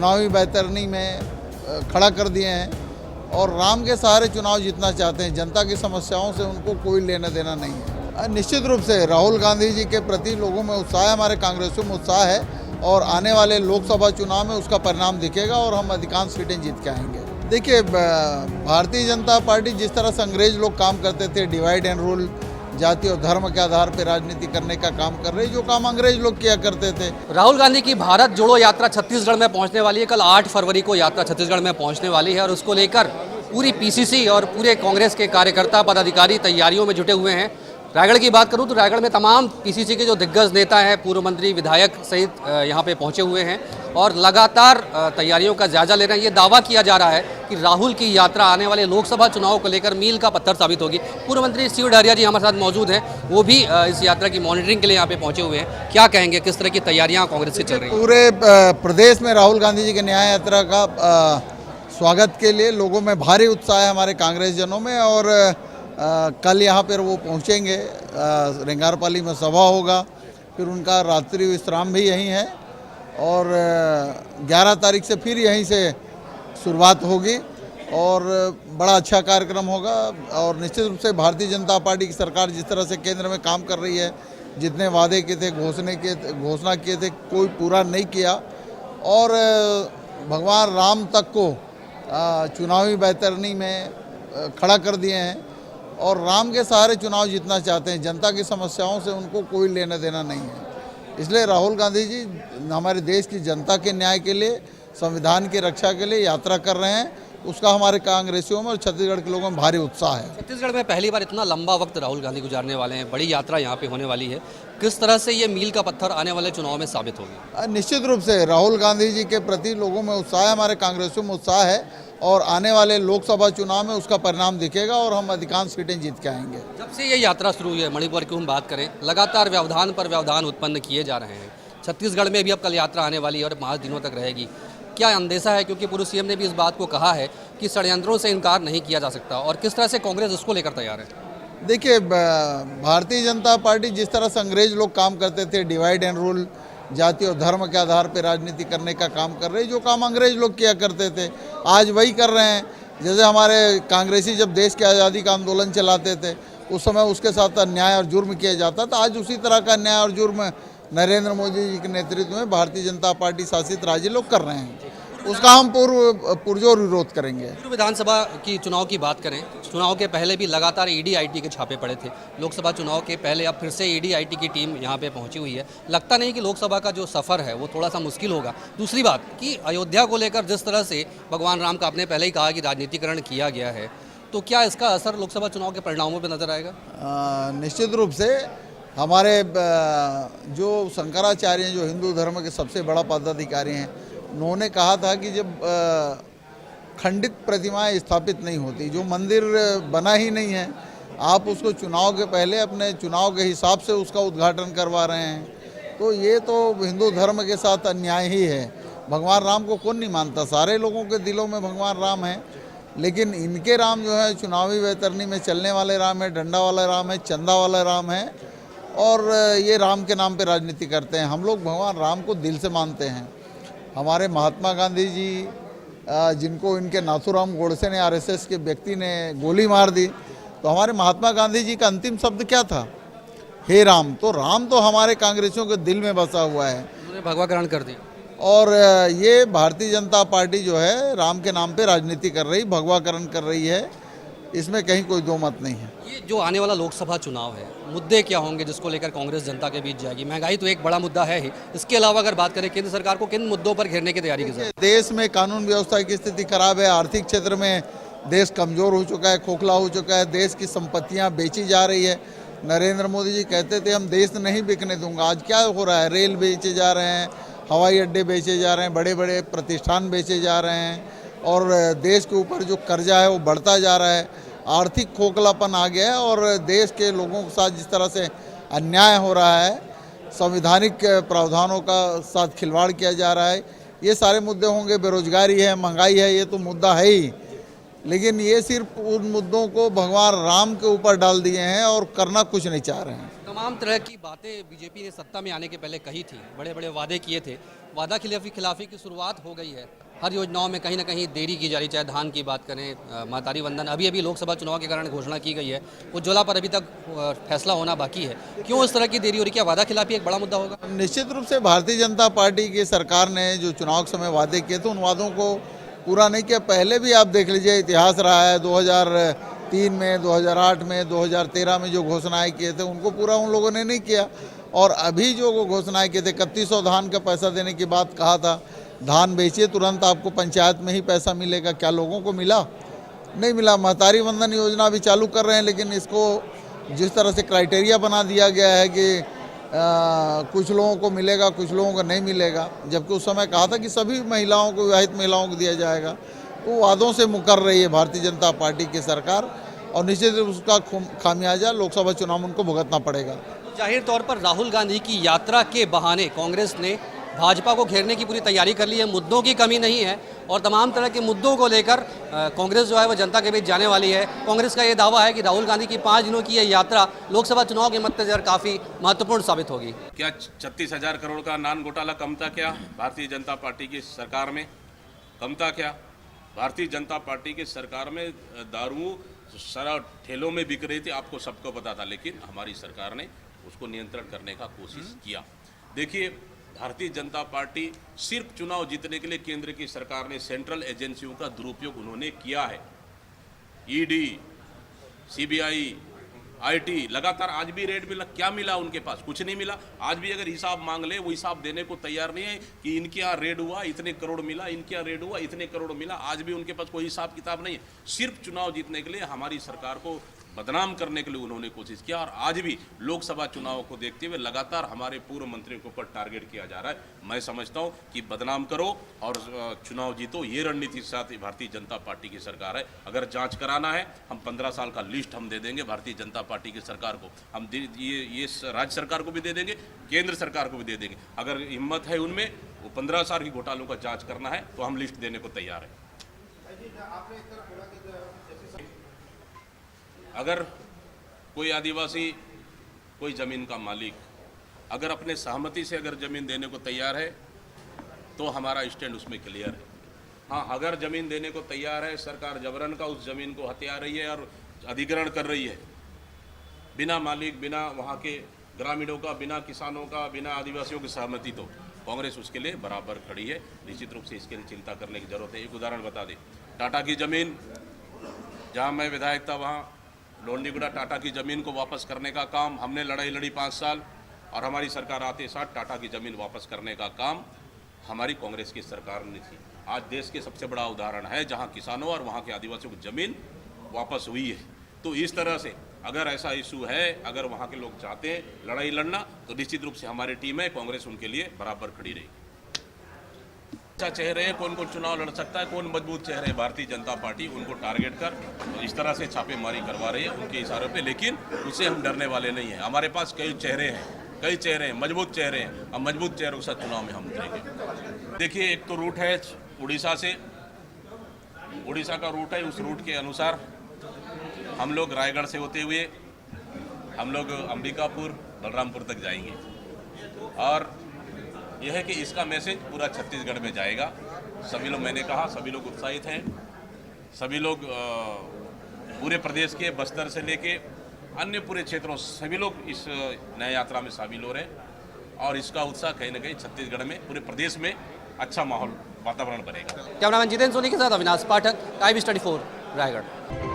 चुनावी बैतरनी में खड़ा कर दिए हैं और राम के सहारे चुनाव जीतना चाहते हैं। जनता की समस्याओं से उनको कोई लेना देना नहीं है। निश्चित रूप से राहुल गांधी जी के प्रति लोगों में उत्साह है, हमारे कांग्रेसियों में उत्साह है और आने वाले लोकसभा चुनाव में उसका परिणाम दिखेगा और हम अधिकांश सीटें जीत के आएंगे। देखिए, भारतीय जनता पार्टी जिस तरह से अंग्रेज लोग काम करते थे, डिवाइड एंड रूल, जाति और धर्म के आधार पर राजनीति करने का काम कर रही है, जो काम अंग्रेज लोग किया करते थे। राहुल गांधी की भारत जोड़ो यात्रा छत्तीसगढ़ में पहुंचने वाली है। कल 8 फरवरी को यात्रा छत्तीसगढ़ में पहुंचने वाली है और उसको लेकर पूरी पीसीसी और पूरे कांग्रेस के कार्यकर्ता पदाधिकारी तैयारियों में जुटे हुए हैं। रायगढ़ की बात करूं तो रायगढ़ में तमाम पीसीसी के जो दिग्गज नेता हैं, पूर्व मंत्री, विधायक सहित यहां पे पहुंचे हुए हैं और लगातार तैयारियों का जायजा ले रहे हैं। ये दावा किया जा रहा है कि राहुल की यात्रा आने वाले लोकसभा चुनाव को लेकर मील का पत्थर साबित होगी। पूर्व मंत्री शिव डहरिया जी हमारे साथ मौजूद हैं, वो भी इस यात्रा की मॉनिटरिंग के लिए यहाँ पे पहुंचे हुए हैं। क्या कहेंगे, किस तरह की तैयारियाँ कांग्रेस की चल रही हैं? पूरे प्रदेश में राहुल गांधी जी के न्याय यात्रा का स्वागत के लिए लोगों में भारी उत्साह है, हमारे कांग्रेस जनों में। और कल यहाँ पर वो पहुँचेंगे, रेंगारपाली में सभा होगा, फिर उनका रात्रि विश्राम भी यहीं है और 11 तारीख से फिर यहीं से शुरुआत होगी और बड़ा अच्छा कार्यक्रम होगा। और निश्चित रूप से भारतीय जनता पार्टी की सरकार जिस तरह से केंद्र में काम कर रही है, जितने वादे किए थे, घोषणा किए थे, कोई पूरा नहीं किया और भगवान राम तक को चुनावी बैतरनी में खड़ा कर दिए हैं और राम के सहारे चुनाव जीतना चाहते हैं। जनता की समस्याओं से उनको कोई लेना देना नहीं है। इसलिए राहुल गांधी जी हमारे देश की जनता के न्याय के लिए, संविधान की रक्षा के लिए यात्रा कर रहे हैं। उसका हमारे कांग्रेसियों में और छत्तीसगढ़ के लोगों में भारी उत्साह है। छत्तीसगढ़ में पहली बार इतना लंबा वक्त राहुल गांधी गुजारने वाले हैं, बड़ी यात्रा यहाँ पे होने वाली है। किस तरह से ये मील का पत्थर आने वाले चुनाव में साबित होगी? निश्चित रूप से राहुल गांधी जी के प्रति लोगों में उत्साह है, हमारे कांग्रेसियों में उत्साह है और आने वाले लोकसभा चुनाव में उसका परिणाम दिखेगा और हम अधिकांश सीटें जीत के आएंगे। जब से ये यात्रा शुरू हुई है, मणिपुर की हम बात करें, लगातार व्यवधान पर व्यवधान उत्पन्न किए जा रहे हैं। छत्तीसगढ़ में भी अब कल यात्रा आने वाली है और 5 दिनों तक रहेगी। क्या अंदेशा है, क्योंकि पूर्व सीएम ने भी इस बात को कहा है कि षड्यंत्रों से इनकार नहीं किया जा सकता, और किस तरह से कांग्रेस उसको लेकर तैयार है? देखिए, भारतीय जनता पार्टी जिस तरह से अंग्रेज लोग काम करते थे, डिवाइड एंड रूल, जाति और धर्म के आधार पर राजनीति करने का काम कर रही है, जो काम अंग्रेज लोग किया करते थे, आज वही कर रहे हैं। जैसे हमारे कांग्रेसी जब देश की आज़ादी का आंदोलन चलाते थे, उस समय उसके साथ अन्याय और जुर्म किया जाता था, आज उसी तरह का अन्याय और जुर्म नरेंद्र मोदी जी के नेतृत्व में भारतीय जनता पार्टी शासित राज्य लोग कर रहे हैं। उसका हम पुरजोर विरोध करेंगे। विधानसभा की चुनाव की बात करें, चुनाव के पहले भी लगातार ईडी आईटी के छापे पड़े थे। लोकसभा चुनाव के पहले अब फिर से ईडी आईटी की टीम यहाँ पे पहुंची हुई है। लगता नहीं कि लोकसभा का जो सफ़र है वो थोड़ा सा मुश्किल होगा। दूसरी बात कि अयोध्या को लेकर जिस तरह से भगवान राम का आपने पहले ही कहा कि राजनीतिकरण किया गया है, तो क्या इसका असर लोकसभा चुनाव के परिणामों पर नजर आएगा? निश्चित रूप से हमारे जो शंकराचार्य हैं, जो हिंदू धर्म के सबसे बड़ा पदाधिकारी हैं, उन्होंने कहा था कि जब खंडित प्रतिमाएं स्थापित नहीं होती, जो मंदिर बना ही नहीं है, आप उसको चुनाव के पहले अपने चुनाव के हिसाब से उसका उद्घाटन करवा रहे हैं, तो ये तो हिंदू धर्म के साथ अन्याय ही है। भगवान राम को कौन नहीं मानता, सारे लोगों के दिलों में भगवान राम है, लेकिन इनके राम जो है चुनावी बैतरनी में चलने वाले राम है, डंडा वाला राम है, चंदा वाला राम है और ये राम के नाम पे राजनीति करते हैं। हम लोग भगवान राम को दिल से मानते हैं। हमारे महात्मा गांधी जी, जिनको इनके नाथूराम गोडसे ने, आरएसएस के व्यक्ति ने गोली मार दी, तो हमारे महात्मा गांधी जी का अंतिम शब्द क्या था? हे राम। तो राम तो हमारे कांग्रेसियों के दिल में बसा हुआ है, उन्होंने भगवा ग्रहण कर दिया। और ये भारतीय जनता पार्टी जो है राम के नाम पे राजनीति कर रही, भगवाकरण कर रही है, इसमें कहीं कोई दो मत नहीं है। ये जो आने वाला लोकसभा चुनाव है, मुद्दे क्या होंगे जिसको लेकर कांग्रेस जनता के बीच जाएगी? महंगाई तो एक बड़ा मुद्दा है ही, इसके अलावा अगर बात करें केंद्र सरकार को किन मुद्दों पर घेरने की तैयारी की जाए? देश में कानून व्यवस्था की स्थिति खराब है, आर्थिक क्षेत्र में देश कमजोर हो चुका है, खोखला हो चुका है, देश की संपत्तियां बेची जा रही है। नरेंद्र मोदी जी कहते थे हम देश नहीं बिकने दूंगा, आज क्या हो रहा है? रेल बेचे जा रहे हैं, हवाई अड्डे बेचे जा रहे हैं, बड़े बड़े प्रतिष्ठान बेचे जा रहे हैं और देश के ऊपर जो कर्जा है वो बढ़ता जा रहा है। आर्थिक खोखलापन आ गया है और देश के लोगों के साथ जिस तरह से अन्याय हो रहा है, संवैधानिक प्रावधानों का साथ खिलवाड़ किया जा रहा है, ये सारे मुद्दे होंगे। बेरोजगारी है, महंगाई है, ये तो मुद्दा है ही, लेकिन ये सिर्फ उन मुद्दों को भगवान राम के ऊपर डाल दिए हैं और करना कुछ नहीं चाह रहे हैं। तमाम तरह की बातें बीजेपी ने सत्ता में आने के पहले कही थी, बड़े बड़े वादे किए थे। वादा खिलाफी की शुरुआत हो गई है। हर योजनाओं में कहीं ना कहीं देरी की जा रही, चाहे धान की बात करें, महतारी वंदन अभी लोकसभा चुनाव के कारण घोषणा की गई है, उज्ज्वला पर अभी तक फैसला होना बाकी है। क्यों इस तरह की देरी हो रही? क्या वादा खिलाफी एक बड़ा मुद्दा होगा? निश्चित रूप से भारतीय जनता पार्टी की सरकार ने जो चुनाव के समय वादे किए थे उन वादों को पूरा नहीं किया। पहले भी आप देख लीजिए, इतिहास रहा है 2003 में, 2008 में, 2013 में जो घोषणाएं किए थे उनको पूरा उन लोगों ने नहीं किया। और अभी जो घोषणाएं किए थे, 3100 धान का पैसा देने की बात कहा था, धान बेचिए तुरंत आपको पंचायत में ही पैसा मिलेगा, क्या लोगों को मिला? नहीं मिला। महतारी वंदन योजना भी चालू कर रहे हैं, लेकिन इसको जिस तरह से क्राइटेरिया बना दिया गया है कि कुछ लोगों को मिलेगा, कुछ लोगों को नहीं मिलेगा, जबकि उस समय कहा था कि सभी महिलाओं को, विवाहित महिलाओं को दिया जाएगा। तो वादों से मुकर रही है भारतीय जनता पार्टी की सरकार और निश्चित रूप से उसका खामियाजा लोकसभा चुनाव में उनको भुगतना पड़ेगा। जाहिर तौर पर राहुल गांधी की यात्रा के बहाने कांग्रेस ने भाजपा को घेरने की पूरी तैयारी कर ली है। मुद्दों की कमी नहीं है और तमाम तरह के मुद्दों को लेकर कांग्रेस जो है वो जनता के बीच जाने वाली है। कांग्रेस का ये दावा है कि राहुल गांधी की 5 दिनों की ये यात्रा लोकसभा चुनाव के मद्देनजर काफ़ी महत्वपूर्ण साबित होगी। क्या 36,000 करोड़ का नान घोटाला कम था? क्या भारतीय जनता पार्टी की सरकार में कम था? क्या भारतीय जनता पार्टी की सरकार में दारू सारा ठेलों में बिक रही थी? आपको सबको पता था, लेकिन हमारी सरकार ने उसको नियंत्रण करने का कोशिश किया। देखिए, भारतीय जनता पार्टी सिर्फ चुनाव जीतने के लिए केंद्र की सरकार ने सेंट्रल एजेंसियों का दुरुपयोग उन्होंने किया है। ईडी, सीबीआई, आईटी, लगातार आज भी रेड मिला। क्या मिला उनके पास? कुछ नहीं मिला। आज भी अगर हिसाब मांग ले, वो हिसाब देने को तैयार नहीं है कि इनके यहाँ रेड हुआ इतने करोड़ मिला, इनके यहाँ रेड हुआ इतने करोड़ मिला। आज भी उनके पास कोई हिसाब किताब नहीं है। सिर्फ चुनाव जीतने के लिए हमारी सरकार को बदनाम करने के लिए उन्होंने कोशिश किया और आज भी लोकसभा चुनाव को देखते हुए लगातार हमारे पूर्व मंत्रियों के ऊपर टारगेट किया जा रहा है। मैं समझता हूं कि बदनाम करो और चुनाव जीतो, ये रणनीति के साथ भारतीय जनता पार्टी की सरकार है। अगर जांच कराना है, हम 15 साल का लिस्ट हम दे देंगे भारतीय जनता पार्टी की सरकार को। हम ये राज्य सरकार को भी दे देंगे, केंद्र सरकार को भी दे देंगे। अगर हिम्मत है उनमें, वो 15 साल की घोटालों का जाँच करना है तो हम लिस्ट देने को तैयार है। अगर कोई आदिवासी, कोई ज़मीन का मालिक अगर अपने सहमति से अगर ज़मीन देने को तैयार है तो हमारा स्टैंड उसमें क्लियर है। हाँ, अगर ज़मीन देने को तैयार है, सरकार जबरन का उस ज़मीन को हथिया रही है और अधिग्रहण कर रही है, बिना मालिक, बिना वहाँ के ग्रामीणों का, बिना किसानों का, बिना आदिवासियों की सहमति, तो कांग्रेस उसके लिए बराबर खड़ी है। निश्चित रूप से इसके लिए चिंता करने की ज़रूरत है। एक उदाहरण बता दें, टाटा की ज़मीन, जहाँ मैं विधायक था, वहाँ लोंडीगुड़ा टाटा की ज़मीन को वापस करने का काम हमने लड़ाई लड़ी 5 साल और हमारी सरकार आते साथ टाटा की ज़मीन वापस करने का काम हमारी कांग्रेस की सरकार ने की। आज देश के सबसे बड़ा उदाहरण है जहां किसानों और वहां के आदिवासियों की ज़मीन वापस हुई है। तो इस तरह से अगर ऐसा इशू है, अगर वहां के लोग चाहते हैं लड़ाई लड़ना, तो निश्चित रूप से हमारी टीम है, कांग्रेस उनके लिए बराबर खड़ी रहेगी। अच्छा चेहरे हैं, कौन कौन चुनाव लड़ सकता है, कौन मजबूत चेहरे हैं, भारतीय जनता पार्टी उनको टारगेट कर तो इस तरह से छापेमारी करवा रही है उनके इशारों पे, लेकिन उससे हम डरने वाले नहीं हैं। हमारे पास कई चेहरे हैं, मजबूत चेहरे हैं। हम मजबूत चेहरों के साथ चुनाव में हम उतरेंगे। देखिए, एक तो रूट है उड़ीसा से, उड़ीसा का रूट है, उस रूट के अनुसार हम लोग रायगढ़ से होते हुए हम लोग अंबिकापुर, बलरामपुर तक जाएंगे और यह है कि इसका मैसेज पूरा छत्तीसगढ़ में जाएगा। सभी लोग, मैंने कहा, सभी लोग उत्साहित हैं। सभी लोग पूरे प्रदेश के बस्तर से लेके अन्य पूरे क्षेत्रों से सभी लोग इस नई यात्रा में शामिल हो रहे हैं और इसका उत्साह कहीं ना कहीं छत्तीसगढ़ में, पूरे प्रदेश में अच्छा माहौल, वातावरण बनेगा। कैमरामैन जितेंद्र सोनी के साथ अविनाश पाठक, IB24 रायगढ़।